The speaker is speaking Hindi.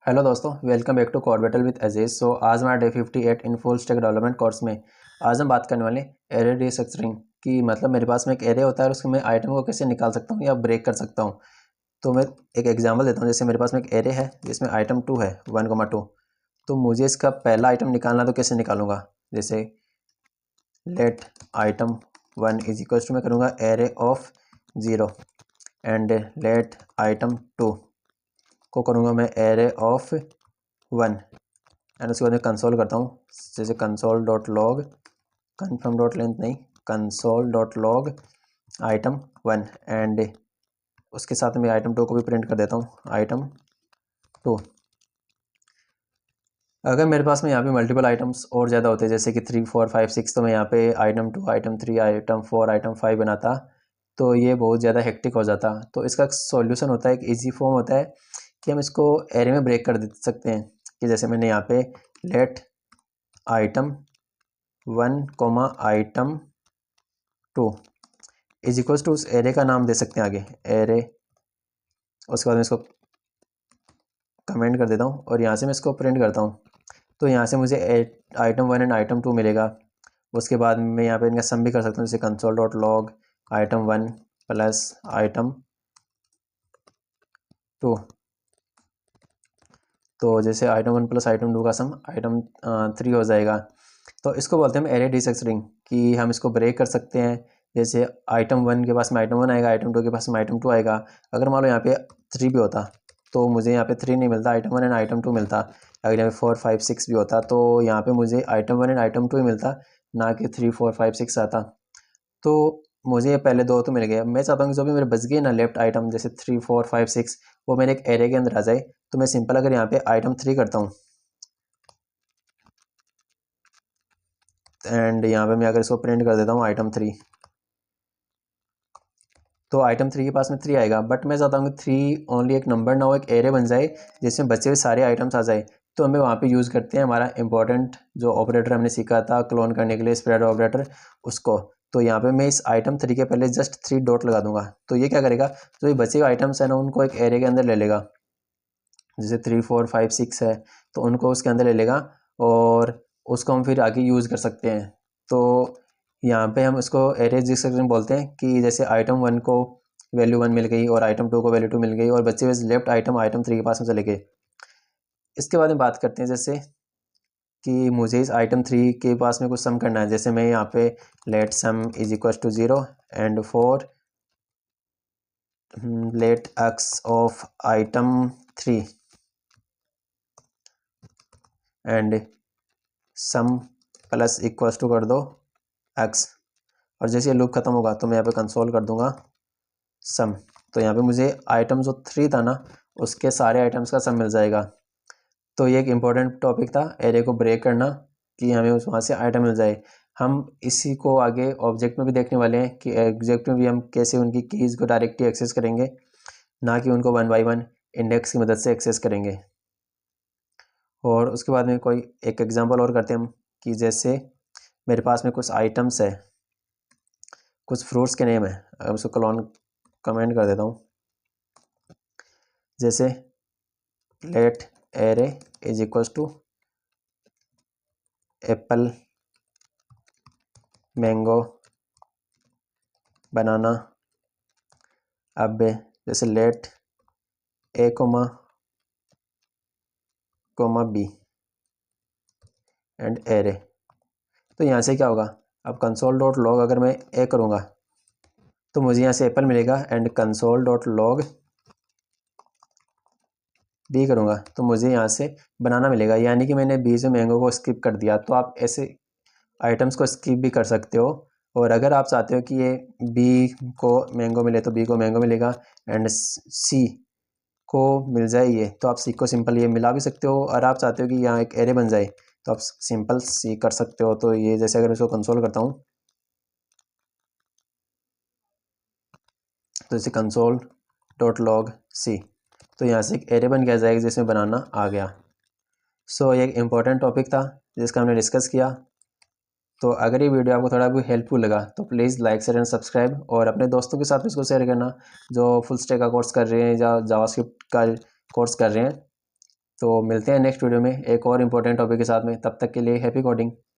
हेलो दोस्तों, welcome back to code battle with Aziz. So आज हमारा day 58 in full stack development course में आज हम बात करने वाले एरे रीस्ट्रक्चरिंग की। मतलब मेरे पास में एक एरे होता है और उसमें मैं आइटम को कैसे निकाल सकता हूँ या ब्रेक कर सकता हूँ। तो मैं एक एग्जांपल देता हूँ। जैसे मेरे पास में एक एरे है जिसमें आइटम 2 है 1,2। तो मुझे इसका पहला आइटम निकालना, तो कैसे निकालूंगा। जैसे let item 1 is equal to मैं करूँगा array of 0 and let item 2 को करूँगा मैं एरे ऑफ 1 एंड उसके बाद मैं कंसोल करता हूँ। जैसे console dot log confirm dot length नहीं, console dot log item 1 and उसके साथ में आइटम 2 को भी प्रिंट कर देता हूँ, आइटम 2। अगर मेरे पास में यहाँ पे मल्टीपल आइटम्स और ज़्यादा होते जैसे कि 3 4 5 6, तो मैं यहाँ पे आइटम 2 आइटम 3 आइटम 4 आइटम 5 बनाता, तो ये बहुत ज़्यादा हेक्टिक हो जाता। तो इसका सॉल्यूशन होता है, एक ईजी फॉर्म होता है कि हम इसको एरे में ब्रेक कर दे सकते हैं। कि जैसे मैंने यहाँ पे let item 1 comma item 2 is equals to उस एरे का नाम दे सकते हैं आगे एरे। उसके बाद मैं इसको कमेंट कर देता हूँ और यहाँ से मैं इसको प्रिंट करता हूँ। तो यहाँ से मुझे आइटम 1 एंड आइटम 2 मिलेगा। उसके बाद मैं यहाँ पे इनका सम भी कर सकता हूँ, जैसे console dot log item 1 plus item 2। तो जैसे आइटम 1 प्लस आइटम 2 का सम आइटम 3 हो जाएगा। तो इसको बोलते हैं हम एरे डिसेक्टरिंग, कि हम इसको ब्रेक कर सकते हैं। जैसे आइटम 1 के पास में आइटम 1 आएगा, आइटम 2 के पास में आइटम 2 आएगा। अगर मान लो यहाँ पे 3 भी होता तो मुझे यहाँ पे 3 नहीं मिलता, आइटम 1 एंड आइटम 2 मिलता। अगर यहाँ पे 4 5 6 भी होता तो यहाँ पे मुझे आइटम 1 एंड आइटम 2 ही मिलता, ना कि 3 4 5 6 आता। तो मुझे ये पहले दो तो मिल गए। मैं चाहता हूँ कि जो भी मेरे बच गए ना लेफ्ट आइटम, जैसे 3 4 5 6, वो मेरे एक एरे के अंदर आ जाए। तो मैं सिंपल अगर यहाँ पे आइटम 3 करता हूँ एंड यहाँ पे मैं अगर इसको प्रिंट कर देता हूँ आइटम 3, तो आइटम 3 के पास में 3 आएगा। बट मैं चाहता हूँ कि 3 ओनली एक नंबर ना हो, एक एरे बन जाए जिसमें बचे हुए सारे आइटम्स आ जाए। तो हमें वहाँ पे यूज़ करते हैं हमारा इंपॉर्टेंट जो ऑपरेटर हमने सीखा था क्लोन करने के लिए, स्प्रेड ऑपरेटर, उसको। तो यहाँ पे मैं इस आइटम 3 के पहले जस्ट 3 डॉट लगा दूंगा। तो ये क्या करेगा, जो ये बचे हुए आइटम्स है ना उनको एक एरे के अंदर ले लेगा। जैसे 3 4 5 6 है तो उनको उसके अंदर ले लेगा और उसको हम फिर आगे यूज़ कर सकते हैं। तो यहाँ पे हम इसको एरे डिस्क्रिप्शन बोलते हैं, कि जैसे आइटम 1 को वैल्यू 1 मिल गई और आइटम 2 को वैल्यू 2 मिल गई और बच्चे हुए लेफ्ट आइटम आइटम 3 के पास में चले गए। इसके बाद में बात करते हैं जैसे कि मुझे इस आइटम 3 के पास में कुछ सम करना है। जैसे मैं यहाँ पे let sum is equal to 0 and for let x of item 3 and sum plus equals to कर दो एक्स। और जैसे ये लूप खत्म होगा तो मैं यहाँ पे कंसोल कर दूंगा सम। तो यहाँ पे मुझे आइटम जो 3 था ना उसके सारे आइटम्स का सम मिल जाएगा। तो ये एक इम्पॉर्टेंट टॉपिक था, एरे को ब्रेक करना, कि हमें उस वहाँ से आइटम मिल जाए। हम इसी को आगे ऑब्जेक्ट में भी देखने वाले हैं कि ऑब्जेक्ट में भी हम कैसे उनकी कीज़ को डायरेक्टली एक्सेस करेंगे, ना कि उनको 1 बाई 1 इंडेक्स की मदद से एक्सेस करेंगे। और उसके बाद में कोई एक एग्जांपल और करते हैं हम, कि जैसे मेरे पास में कुछ आइटम्स है, कुछ फ्रूट्स के नेम है। अब उसको कमेंट कर देता हूँ। जैसे let array is equals to apple mango banana. अब जैसे let A comma B and array. तो यहाँ से क्या होगा, अब कंसोल डॉट लॉग अगर मैं ए करूँगा तो मुझे यहाँ से एप्पल मिलेगा and console dot log B करूँगा तो मुझे यहाँ से बनाना मिलेगा। यानी कि मैंने बी से मैंगो को स्किप कर दिया। तो आप ऐसे आइटम्स को स्किप भी कर सकते हो। और अगर आप चाहते हो कि ये बी को मैंगो मिले तो बी को मैंगो मिलेगा एंड सी को मिल जाए ये, तो आप सी को सिंपल ये मिला भी सकते हो। और आप चाहते हो कि यहाँ एक एरे बन जाए तो आप सिंपल सी कर सकते हो। तो ये जैसे अगर इसको कंसोल करता हूँ तो जैसे कंसोल डॉट लॉग सी, तो यहाँ से एक एरे बन के आ जाएगा जिसमें बनाना आ गया। सो ये एक इम्पॉर्टेंट टॉपिक था जिसका हमने डिस्कस किया। तो अगर ये वीडियो आपको थोड़ा भी हेल्पफुल लगा तो please like share and subscribe, और अपने दोस्तों के साथ भी इसको शेयर करना जो फुल स्टैक का कोर्स कर रहे हैं या जावास्क्रिप्ट का कोर्स कर रहे हैं। तो मिलते हैं नेक्स्ट वीडियो में एक और इम्पोर्टेंट टॉपिक के साथ में, तब तक के लिए हैप्पी कोडिंग।